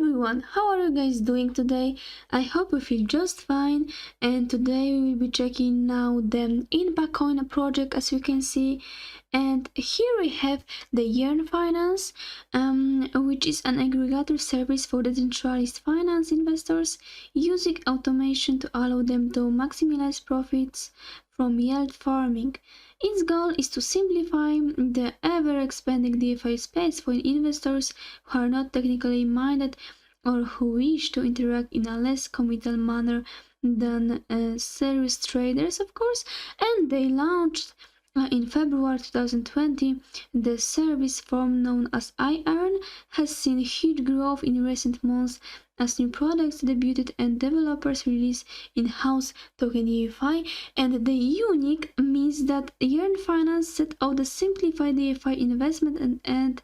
everyone, how are you guys doing today? I hope you feel just fine, and today we will be checking now the INPA Coin project, as you can see. And here we have the Yearn Finance, which is an aggregator service for decentralized finance investors using automation to allow them to maximize profits from yield farming. Its goal is to simplify the ever-expanding DeFi space for investors who are not technically minded or who wish to interact in a less committal manner than serious traders, of course. And they launched in February 2020. The service form known as iEarn has seen huge growth in recent months as new products debuted and developers release in-house token DeFi. And the unique means that Yearn Finance set out to simplify DeFi investment and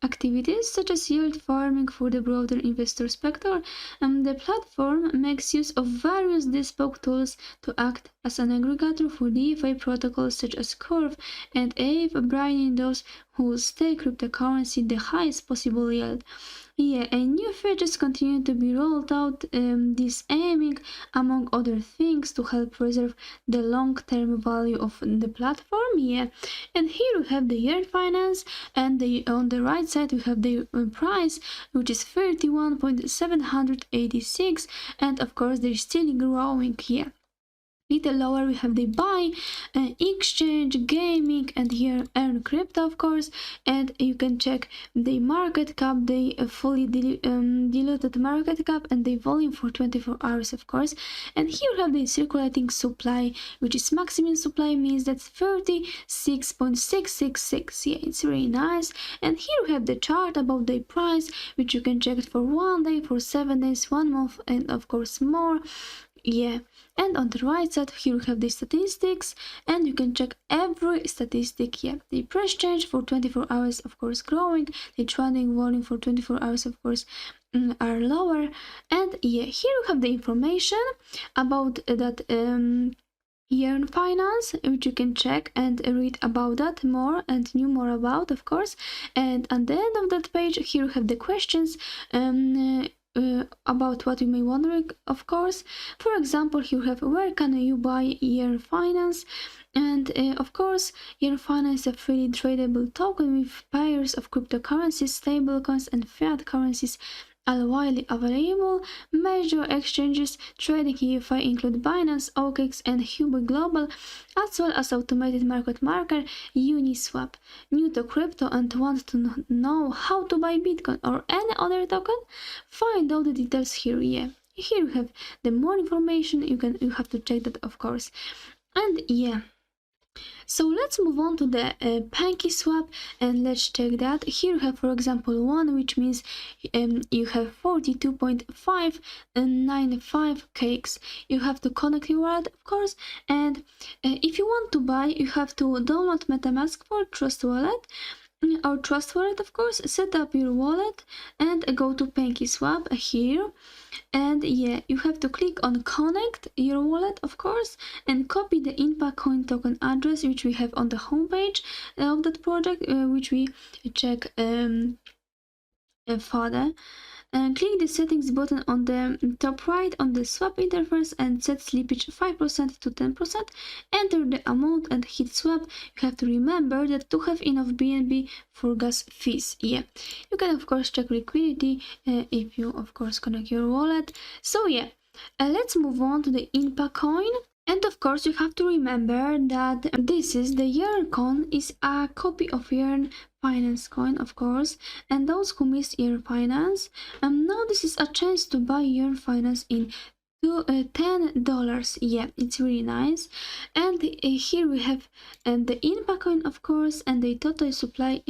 activities such as yield farming for the broader investor sector. The platform makes use of various bespoke tools to act as an aggregator for DeFi protocols such as Curve and Aave, bringing those who stake cryptocurrency the highest possible yield. And new features continue to be rolled out, this aiming, among other things, to help preserve the long-term value of the platform. And here we have the Yearn Finance, and on the right side we have the price, which is 31.786, and of course they're still growing here. Little lower we have the buy, exchange, gaming, and here earn crypto, of course. And you can check the market cap, the fully diluted market cap, and the volume for 24 hours, of course. And here we have the circulating supply, which is maximum supply, means that's 36.666. Yeah, it's really nice. And here we have the chart about the price, which you can check it for 1 day, for 7 days, 1 month, and of course more. And on the right side here we have the statistics, and you can check every statistic. The price change for 24 hours, of course, growing. The trading volume for 24 hours, of course, are lower. And here we have the information about that Yearn Finance, which you can check and read about that more and know more about, of course. And at the end of that page here we have the questions about what you may wondering, of course. For example, here we have where can you buy Yearn Finance, and of course Yearn Finance is a freely tradable token with pairs of cryptocurrencies, stablecoins, and fiat currencies are widely available. Major exchanges trading DeFi include Binance, OKX, and Huobi Global, as well as automated market maker Uniswap. New to crypto and want to know how to buy Bitcoin or any other token? Find all the details here. Here you have the more information. You have to check that, of course. And so let's move on to the PancakeSwap, and let's check that. Here you have, for example, one, which means you have 42.595 cakes. You have to connect your wallet, of course, and if you want to buy, you have to download MetaMask for Trust Wallet. Or Trust Wallet, of course, set up your wallet and go to PancakeSwap here. And you have to click on connect your wallet, of course, and copy the Inpacoin token address, which we have on the homepage of that project, which we check further. And click the settings button on the top right on the swap interface and set slippage 5% to 10%. Enter the amount and hit swap. You have to remember that to have enough BNB for gas fees. You can of course check liquidity if you of course connect your wallet. So let's move on to the Inpacoin. And of course you have to remember that this is the Yearn Coin, is a copy of Yearn Finance coin, of course, and those who missed Yearn Finance, now this is a chance to buy Yearn Finance in $10. It's really nice. And here we have the Inpacoin, of course, and the total supply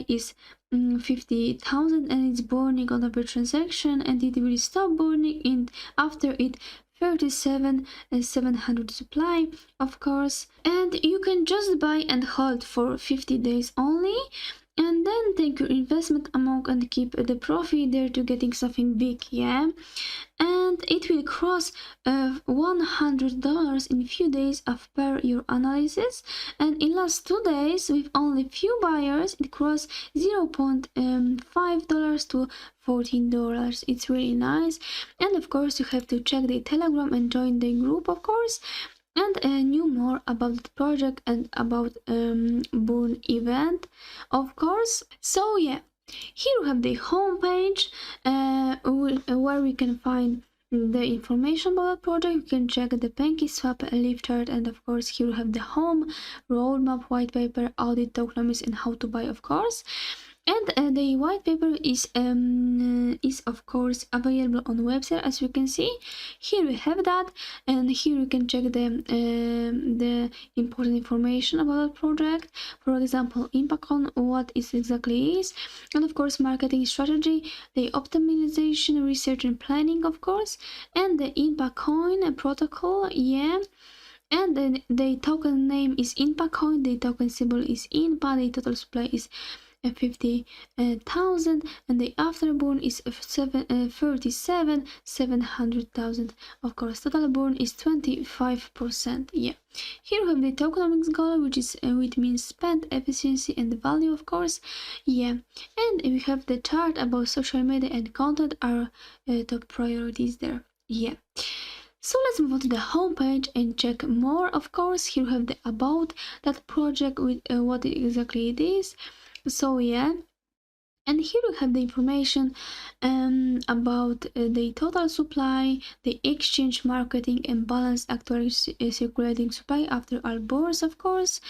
is 50,000, and it's burning on every transaction, and it will stop burning in after it 37,700 supply, of course. And you can just buy and hold for 50 days only. and then take your investment amount and keep the profit there to getting something big, yeah. And it will cross $100 in few days after your analysis, and in last 2 days with only few buyers it crossed $0.5 to $14. It's really nice. And of course you have to check the Telegram and join the group, of course, and knew more about the project and about Boon event, of course. So yeah, here we have the homepage where we can find the information about the project. You can check the PancakeSwap live chart, and of course here we have the home, roadmap, white paper, audit, tokenomics, and how to buy, of course. And the white paper is of course available on the website, as you can see. Here we have that, and here you can check the important information about the project. For example, Inpacoin, what it exactly is, and of course marketing strategy, the optimization, research and planning, of course, and the Inpacoin protocol, yeah. And then the token name is Inpacoin, the token symbol is INPA, the total supply is 50,000, and the afterburn is 37,700,000. Of course, total burn is 25%. Yeah. Here we have the tokenomics goal, which means spend efficiency and value, of course. Yeah. And we have the chart about social media and content are top priorities there. Yeah. So let's move on to the homepage and check more, of course. Here we have the about that project with what exactly it is. So yeah, and here we have the information about the total supply, the exchange, marketing, and balance actually circulating supply after all burns, of course.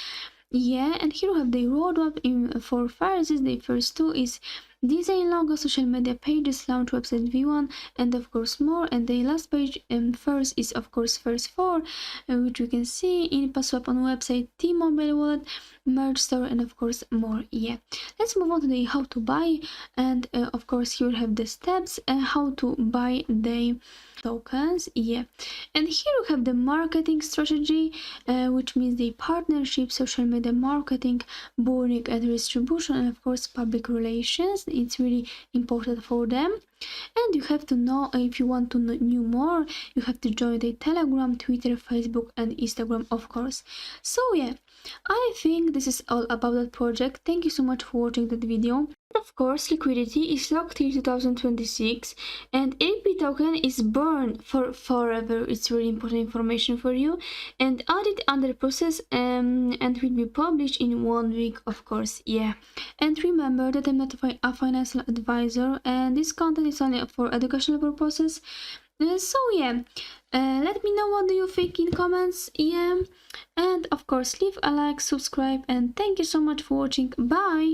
Yeah, and here we have the roadmap in 4 phases. The first 2 is design logo, social media pages, launch website v1, and of course more. And the last page first is of course first 4, which we can see INPA swap on website, T-Mobile wallet, merge store, and of course more. Yeah, let's move on to the how to buy, and of course here we have the steps how to buy the tokens. Yeah, and here we have the marketing strategy, which means the partnership, social media marketing, burning and distribution, and of course public relations. It's really important for them. And you have to know, if you want to know more, you have to join the Telegram, Twitter, Facebook, and Instagram, of course. So yeah, I think this is all about that project. Thank you so much for watching that video. Of course, liquidity is locked till 2026, and INPA token is burned for forever. It's really important information for you. And audit under process and will be published in 1 week, of course. Yeah. And remember that I'm not a financial advisor, and this content is only for educational purposes. So yeah, let me know what do you think in comments. Yeah, and of course leave a like, subscribe, and thank you so much for watching. Bye.